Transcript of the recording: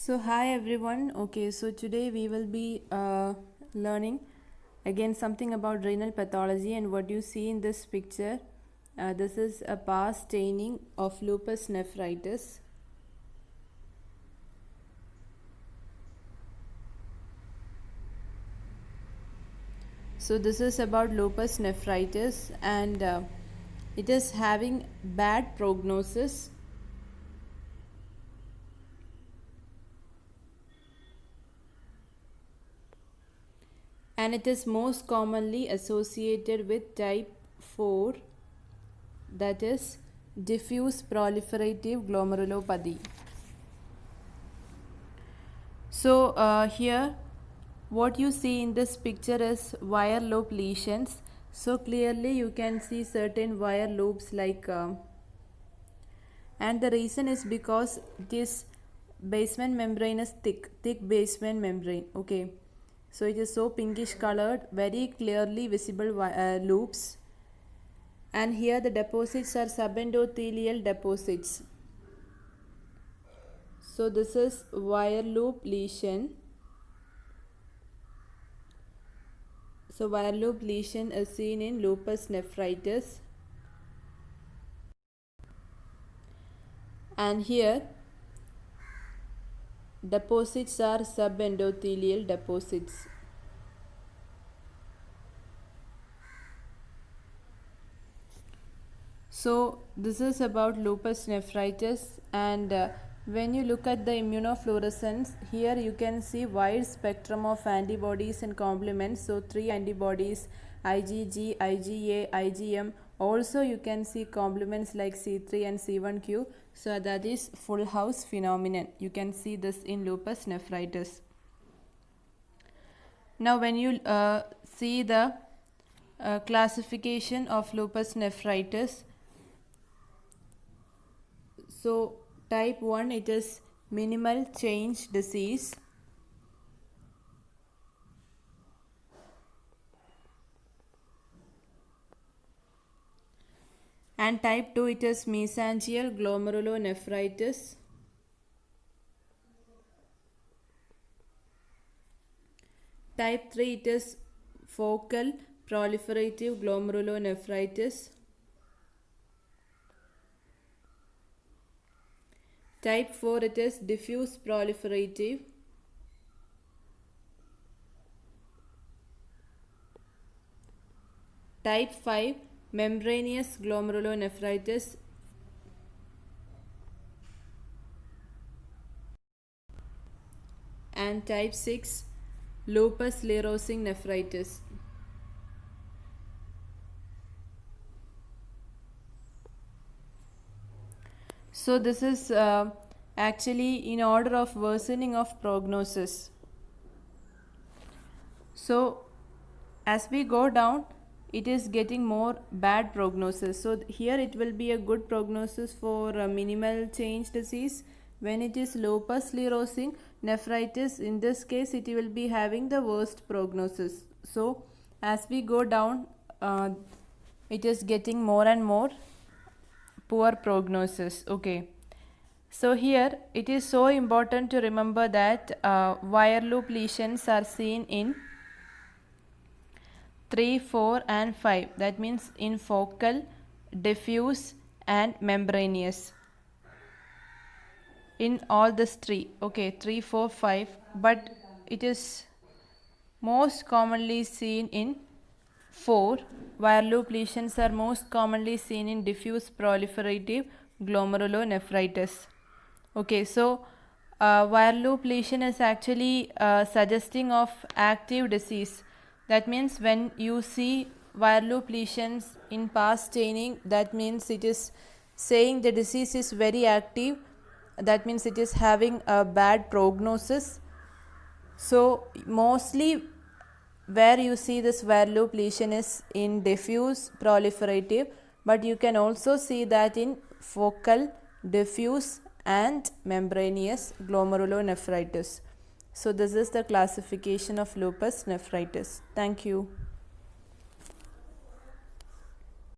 So hi everyone. Okay, so today we will be learning again something about renal pathology, and what you see in this picture, this is a past staining of lupus nephritis. So this is about lupus nephritis, and it is having bad prognosis. And it is most commonly associated with type 4, that is diffuse proliferative glomerulopathy. So here what you see in this picture is wire lobe lesions. So clearly you can see certain wire lobes and the reason is because this basement membrane is thick basement membrane. Okay, so it is so pinkish colored, very clearly visible loops, and here the deposits are subendothelial deposits. So this is wire loop lesion. So wire loop lesion is seen in lupus nephritis, and here deposits are subendothelial deposits. So this is about lupus nephritis, and when you look at the immunofluorescence, here you can see wide spectrum of antibodies and complements. So 3 antibodies, IgG, IgA, IgM. Also you can see complements like C3 and C1q. So that is full house phenomenon. You can see this in lupus nephritis. Now when you see the classification of lupus nephritis, so type 1, it is minimal change disease. And type 2, it is mesangial glomerulonephritis. Type 3, it is focal proliferative glomerulonephritis. Type 4, it is diffuse proliferative. Type 5, membranous glomerulonephritis. And type 6, lupus sclerosing nephritis. So this is actually in order of worsening of prognosis. So as we go down, it is getting more bad prognosis. So here it will be a good prognosis for minimal change disease. When it is lupus sclerosing nephritis, in this case it will be having the worst prognosis. So as we go down, it is getting more and more poor prognosis. Okay, so here it is so important to remember that wire loop lesions are seen in 3, 4 and 5. That means in focal, diffuse and membranous. In all this 3. Okay, 3, 4, 5. But it is most commonly seen in 4. Wire loop lesions are most commonly seen in diffuse proliferative glomerulonephritis. Okay, so wire loop lesion is actually suggesting of active disease. That means when you see wire loop lesions in past staining, that means it is saying the disease is very active. That means it is having a bad prognosis. So mostly where you see this wire loop lesion is in diffuse proliferative, but you can also see that in focal, diffuse and membranous glomerulonephritis. So this is the classification of lupus nephritis. Thank you.